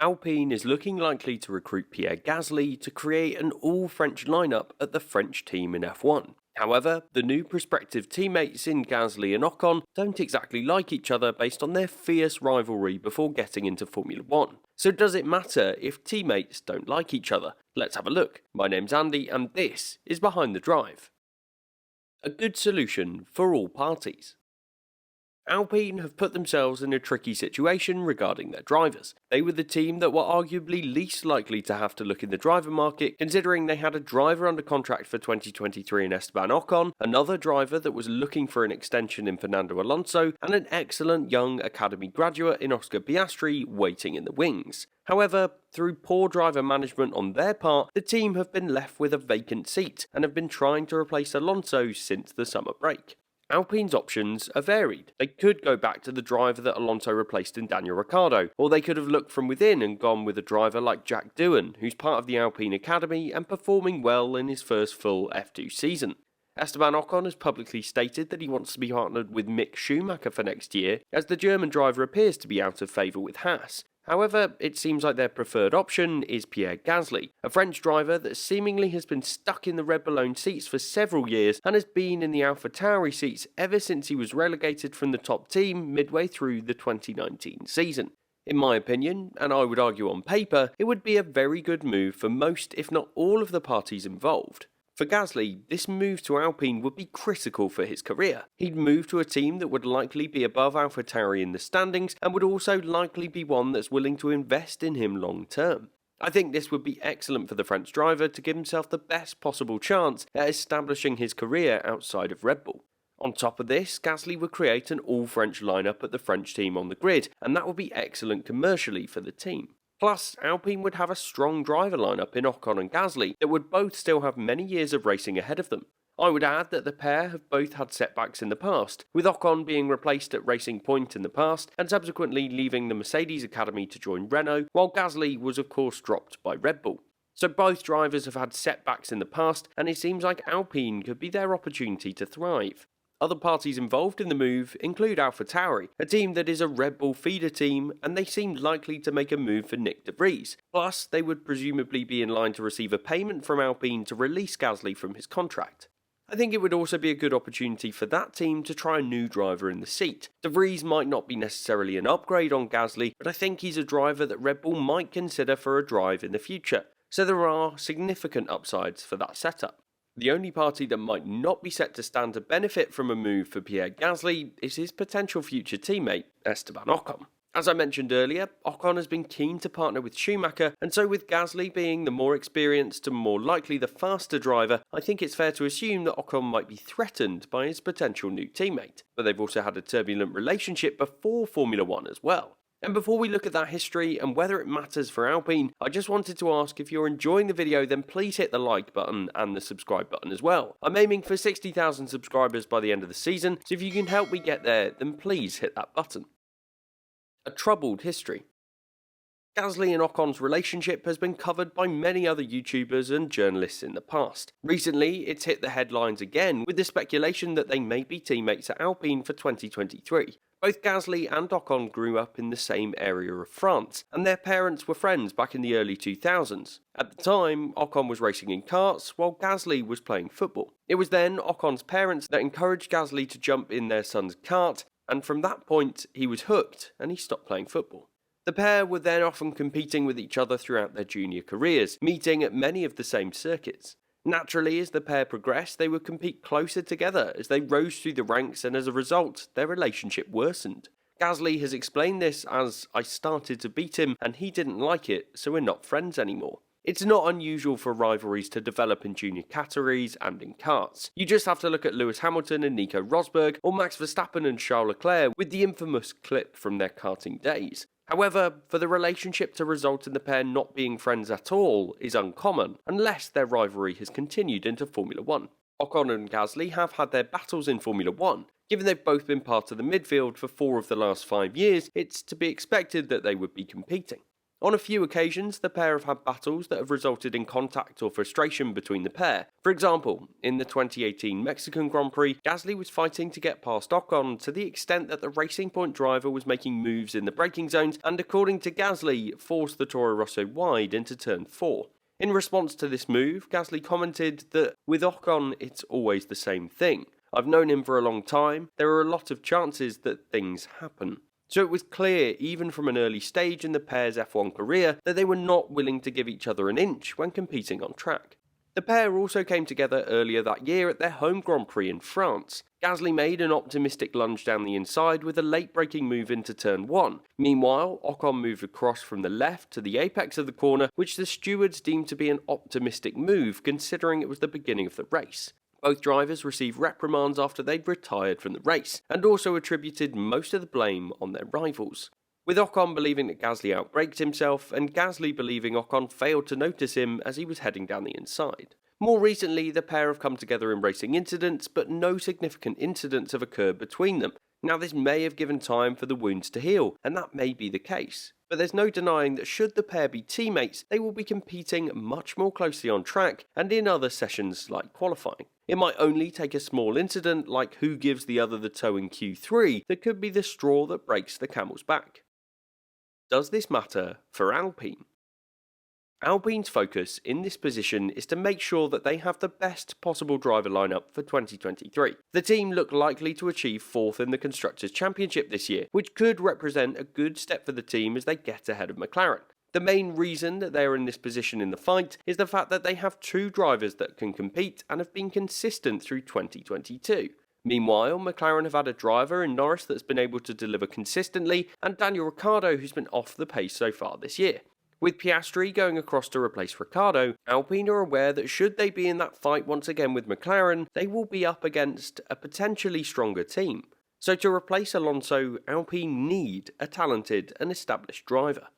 Alpine is looking likely to recruit Pierre Gasly to create an all-French lineup at the French team in F1. However, the new prospective teammates in Gasly and Ocon don't exactly like each other based on their fierce rivalry before getting into Formula 1. So does it matter if teammates don't like each other? Let's have a look. My name's Andy and this is Behind the Drive. A good solution for all parties. Alpine have put themselves in a tricky situation regarding their drivers. They were the team that were arguably least likely to have to look in the driver market, considering they had a driver under contract for 2023 in Esteban Ocon, another driver that was looking for an extension in Fernando Alonso, and an excellent young academy graduate in Oscar Piastri waiting in the wings. However, through poor driver management on their part, the team have been left with a vacant seat and have been trying to replace Alonso since the summer break. Alpine's options are varied. They could go back to the driver that Alonso replaced in Daniel Ricciardo, or they could have looked from within and gone with a driver like Jack Doohan, who's part of the Alpine Academy and performing well in his first full F2 season. Esteban Ocon has publicly stated that he wants to be partnered with Mick Schumacher for next year, as the German driver appears to be out of favour with Haas. However, it seems like their preferred option is Pierre Gasly, a French driver that seemingly has been stuck in the Red Bull seats for several years and has been in the AlphaTauri seats ever since he was relegated from the top team midway through the 2019 season. In my opinion, and I would argue on paper, it would be a very good move for most if not all of the parties involved. For Gasly, this move to Alpine would be critical for his career. He'd move to a team that would likely be above AlphaTauri in the standings and would also likely be one that's willing to invest in him long term. I think this would be excellent for the French driver to give himself the best possible chance at establishing his career outside of Red Bull. On top of this, Gasly would create an all-French lineup at the French team on the grid, and that would be excellent commercially for the team. Plus, Alpine would have a strong driver lineup in Ocon and Gasly that would both still have many years of racing ahead of them. I would add that the pair have both had setbacks in the past, with Ocon being replaced at Racing Point in the past and subsequently leaving the Mercedes Academy to join Renault, while Gasly was of course dropped by Red Bull. So both drivers have had setbacks in the past, and it seems like Alpine could be their opportunity to thrive. Other parties involved in the move include AlphaTauri, a team that is a Red Bull feeder team, and they seem likely to make a move for Nick de Vries. Plus, they would presumably be in line to receive a payment from Alpine to release Gasly from his contract. I think it would also be a good opportunity for that team to try a new driver in the seat. De Vries might not be necessarily an upgrade on Gasly, but I think he's a driver that Red Bull might consider for a drive in the future, so there are significant upsides for that setup. The only party that might not be set to stand to benefit from a move for Pierre Gasly is his potential future teammate, Esteban Ocon. As I mentioned earlier, Ocon has been keen to partner with Schumacher, and so with Gasly being the more experienced and more likely the faster driver, I think it's fair to assume that Ocon might be threatened by his potential new teammate. But they've also had a turbulent relationship before Formula 1 as well. And before we look at that history and whether it matters for Alpine, I just wanted to ask, if you're enjoying the video, then please hit the like button and the subscribe button as well. I'm aiming for 60,000 subscribers by the end of the season, so if you can help me get there, then please hit that button. A troubled history. Gasly and Ocon's relationship has been covered by many other YouTubers and journalists in the past. Recently, it's hit the headlines again with the speculation that they may be teammates at Alpine for 2023. Both Gasly and Ocon grew up in the same area of France, and their parents were friends back in the early 2000s. At the time, Ocon was racing in karts, while Gasly was playing football. It was then Ocon's parents that encouraged Gasly to jump in their son's kart, and from that point, he was hooked, and he stopped playing football. The pair were then often competing with each other throughout their junior careers, meeting at many of the same circuits. Naturally, as the pair progressed, they would compete closer together as they rose through the ranks, and as a result, their relationship worsened. Gasly has explained this as, "I started to beat him and he didn't like it, so we're not friends anymore." It's not unusual for rivalries to develop in junior categories and in karts. You just have to look at Lewis Hamilton and Nico Rosberg, or Max Verstappen and Charles Leclerc with the infamous clip from their karting days. However, for the relationship to result in the pair not being friends at all is uncommon, unless their rivalry has continued into Formula 1. Ocon and Gasly have had their battles in Formula 1. Given they've both been part of the midfield for 4 of the last 5 years, it's to be expected that they would be competing. On a few occasions, the pair have had battles that have resulted in contact or frustration between the pair. For example, in the 2018 Mexican Grand Prix, Gasly was fighting to get past Ocon to the extent that the Racing Point driver was making moves in the braking zones and, according to Gasly, forced the Toro Rosso wide into turn 4. In response to this move, Gasly commented that, "With Ocon, it's always the same thing. I've known him for a long time, there are a lot of chances that things happen." So it was clear, even from an early stage in the pair's F1 career, that they were not willing to give each other an inch when competing on track. The pair also came together earlier that year at their home Grand Prix in France. Gasly made an optimistic lunge down the inside with a late braking move into turn 1. Meanwhile, Ocon moved across from the left to the apex of the corner, which the stewards deemed to be an optimistic move considering it was the beginning of the race. Both drivers received reprimands after they'd retired from the race, and also attributed most of the blame on their rivals. With Ocon believing that Gasly outbraked himself, and Gasly believing Ocon failed to notice him as he was heading down the inside. More recently, the pair have come together in racing incidents, but no significant incidents have occurred between them. Now, this may have given time for the wounds to heal, and that may be the case. But there's no denying that should the pair be teammates, they will be competing much more closely on track and in other sessions like qualifying. It might only take a small incident like who gives the other the toe in Q3 that could be the straw that breaks the camel's back. Does this matter for Alpine? Alpine's focus in this position is to make sure that they have the best possible driver lineup for 2023. The team look likely to achieve 4th in the Constructors' Championship this year, which could represent a good step for the team as they get ahead of McLaren. The main reason that they are in this position in the fight is the fact that they have 2 drivers that can compete and have been consistent through 2022. Meanwhile, McLaren have had a driver in Norris that's been able to deliver consistently, and Daniel Ricciardo who's been off the pace so far this year. With Piastri going across to replace Ricciardo, Alpine are aware that should they be in that fight once again with McLaren, they will be up against a potentially stronger team. So to replace Alonso, Alpine need a talented and established driver.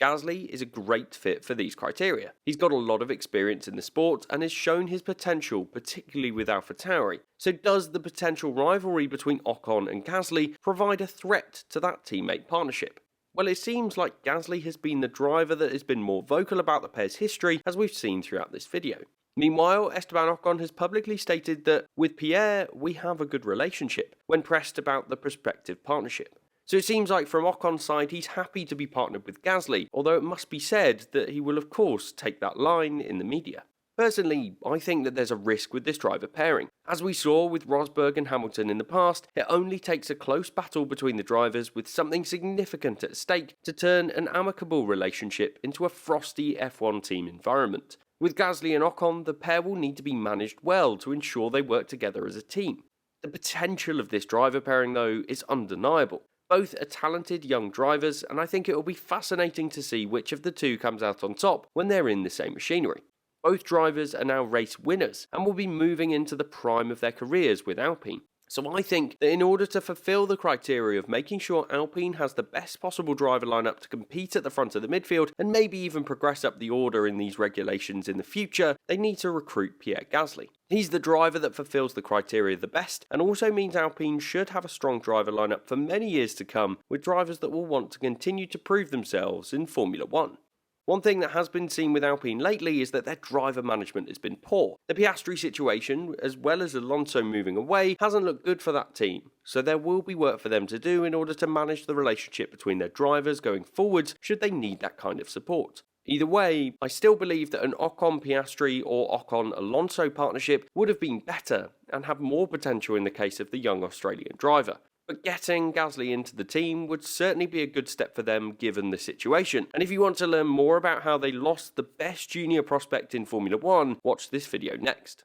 Gasly is a great fit for these criteria. He's got a lot of experience in the sport and has shown his potential, particularly with AlphaTauri. So does the potential rivalry between Ocon and Gasly provide a threat to that teammate partnership? Well, it seems like Gasly has been the driver that has been more vocal about the pair's history, as we've seen throughout this video. Meanwhile, Esteban Ocon has publicly stated that, "With Pierre, we have a good relationship," when pressed about the prospective partnership. So it seems like from Ocon's side, he's happy to be partnered with Gasly, although it must be said that he will of course take that line in the media. Personally, I think that there's a risk with this driver pairing. As we saw with Rosberg and Hamilton in the past, it only takes a close battle between the drivers with something significant at stake to turn an amicable relationship into a frosty F1 team environment. With Gasly and Ocon, the pair will need to be managed well to ensure they work together as a team. The potential of this driver pairing, though, is undeniable. Both are talented young drivers, and I think it will be fascinating to see which of the two comes out on top when they're in the same machinery. Both drivers are now race winners and will be moving into the prime of their careers with Alpine. So I think that in order to fulfill the criteria of making sure Alpine has the best possible driver lineup to compete at the front of the midfield and maybe even progress up the order in these regulations in the future, they need to recruit Pierre Gasly. He's the driver that fulfills the criteria the best and also means Alpine should have a strong driver lineup for many years to come with drivers that will want to continue to prove themselves in Formula 1. One thing that has been seen with Alpine lately is that their driver management has been poor. The Piastri situation, as well as Alonso moving away, hasn't looked good for that team, so there will be work for them to do in order to manage the relationship between their drivers going forwards should they need that kind of support. Either way, I still believe that an Ocon-Piastri or Ocon-Alonso partnership would have been better and have more potential in the case of the young Australian driver. But getting Gasly into the team would certainly be a good step for them given the situation. And if you want to learn more about how they lost the best junior prospect in Formula 1, watch this video next.